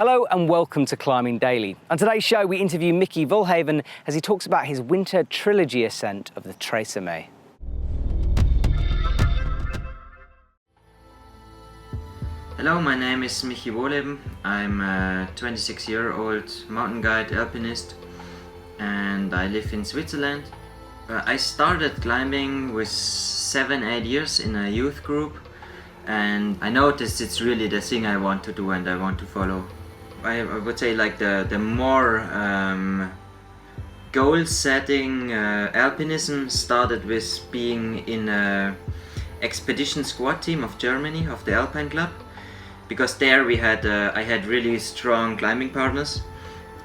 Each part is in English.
Hello and welcome to Climbing Daily. On today's show we interview Michi Wohlleben as he talks about his winter trilogy ascent of the Tre Cime. Hello, my name is Michi Wohlleben. I'm a 26-year-old mountain guide alpinist and I live in Switzerland. I started climbing with 7-8 years in a youth group, and I noticed it's really the thing I want to do and I want to follow. I would say like the more goal-setting alpinism started with being in a expedition squad team of Germany, of the Alpine Club, because there we had I had really strong climbing partners,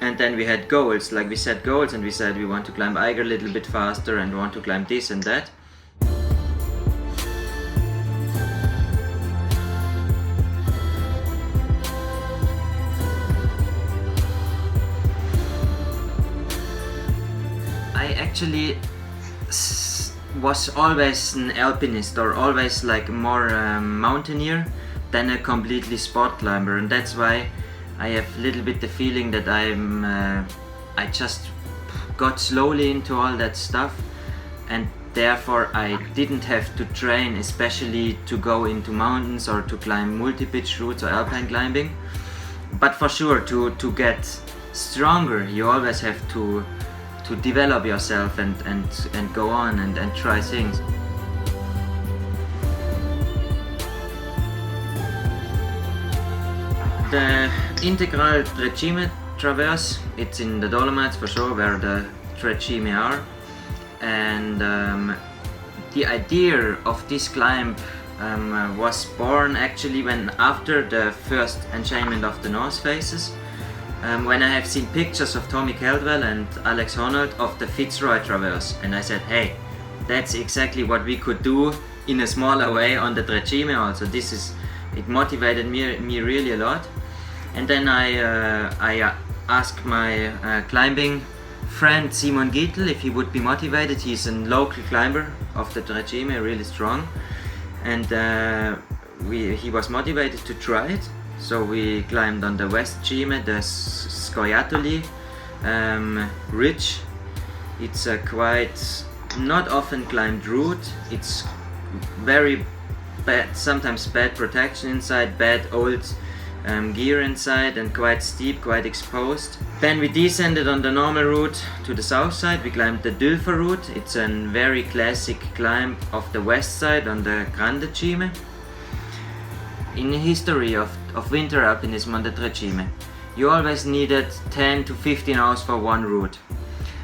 and then we had goals, like we set goals and we said we want to climb Eiger a little bit faster and want to climb this and that. I actually was always an alpinist, or always like more mountaineer than a completely sport climber, and that's why I have a little bit the feeling that I just got slowly into all that stuff, and therefore I didn't have to train especially to go into mountains or to climb multi-pitch routes or alpine climbing. But for sure, to get stronger you always have to develop yourself and go on and try things. The integral Tre Cime traverse, it's in the Dolomites for sure, where the Tre Cime are, and the idea of this climb was born actually when after the first enchainment of the North Faces, when I have seen pictures of Tommy Caldwell and Alex Honnold of the Fitzroy Traverse, and I said, hey, that's exactly what we could do in a smaller way on the Tre Cime also. It motivated me really a lot. And then I asked my climbing friend Simon Gittel if he would be motivated. He's a local climber of the Tre Cime, really strong, and he was motivated to try it. So we climbed on the West Cime, the Scoiattoli ridge. It's a quite not often climbed route. It's very bad, sometimes bad protection inside, bad old gear inside, and quite steep, quite exposed. Then we descended on the normal route to the south side. We climbed the Dülfer route. It's a very classic climb of the west side on the Grande Cime. In the history of winter alpinism on the Tre Cime, you always needed 10 to 15 hours for one route.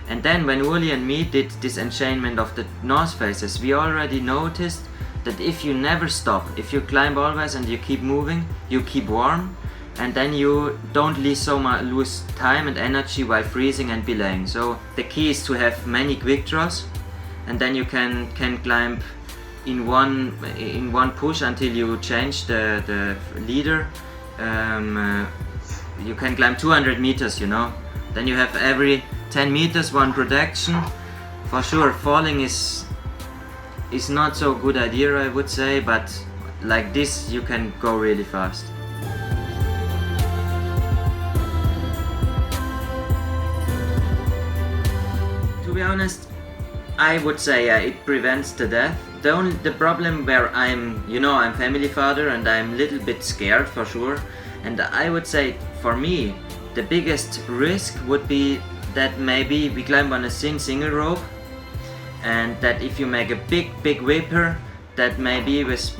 And then when Ueli and me did this enchainment of the North Faces, we already noticed that if you never stop, if you climb always and you keep moving, you keep warm, and then you don't lose time and energy while freezing and belaying. So the key is to have many quick draws, and then you can climb in one push until you change the leader. You can climb 200 meters, you know. Then you have every 10 meters one protection. For sure, falling is not so good idea, I would say, but like this you can go really fast. To be honest, I would say it prevents the death. The problem where I'm family father and I'm a little bit scared for sure, and I would say for me the biggest risk would be that maybe we climb on a thin single rope, and that if you make a big whipper, that maybe with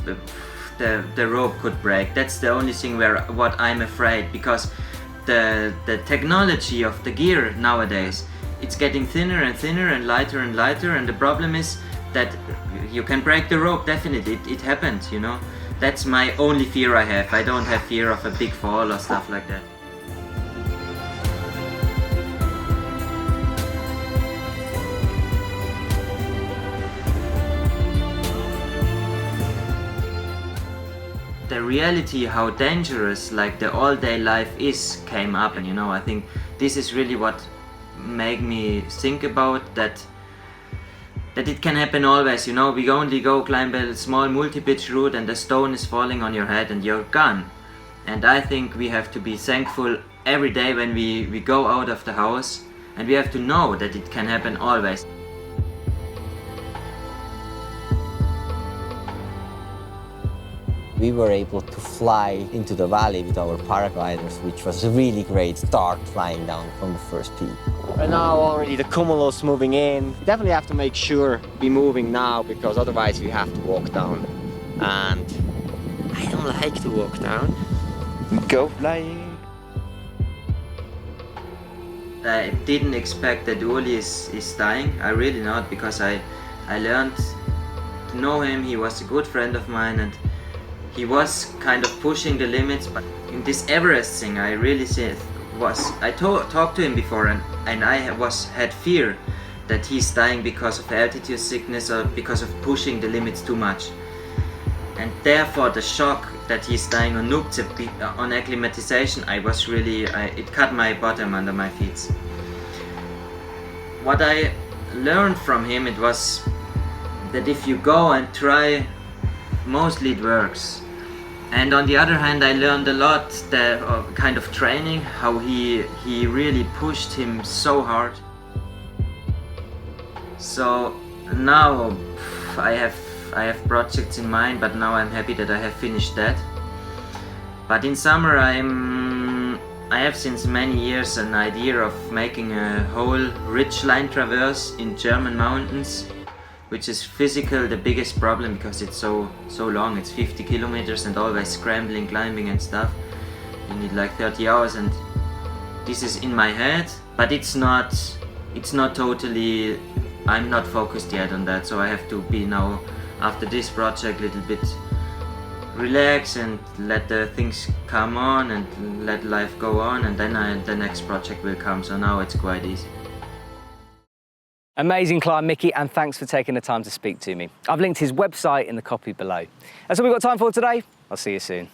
the rope could break. That's the only thing what I'm afraid, because the technology of the gear nowadays, it's getting thinner and thinner and lighter, and the problem is that you can break the rope, definitely. It happens, you know. That's my only fear I have. I don't have fear of a big fall or stuff like that. The reality how dangerous like the all-day life is came up, and I think this is really what made me think about that it can happen always. We only go climb a small multi-pitch route and the stone is falling on your head and you're gone. And I think we have to be thankful every day when we go out of the house, and we have to know that it can happen always. We were able to fly into the valley with our paragliders, which was a really great start flying down from the first peak. And now already the cumulus moving in. We definitely have to make sure we're moving now, because otherwise we have to walk down. And I don't like to walk down. Go flying. I didn't expect that Ueli is dying. I really not, because I learned to know him. He was a good friend of mine, and he was kind of pushing the limits. But in this Everest thing, I really I talked to him before, and I had fear that he's dying because of altitude sickness or because of pushing the limits too much. And therefore the shock that he's dying on Nukce, on acclimatization, it cut my bottom under my feet. What I learned from him, it was that if you go and try, mostly it works. And on the other hand, I learned a lot the kind of training, how he really pushed him so hard. So now I have projects in mind, but now I'm happy that I have finished that. But in summer I have since many years an idea of making a whole ridgeline traverse in German mountains, which is physical the biggest problem, because it's so long. It's 50 kilometers and always scrambling, climbing and stuff. You need like 30 hours, and this is in my head, but it's not totally, I'm not focused yet on that. So I have to be now, after this project, a little bit relax and let the things come on and let life go on, and then the next project will come. So now it's quite easy. Amazing climb, Michi, and thanks for taking the time to speak to me. I've linked his website in the copy below. That's all we've got time for today. I'll see you soon.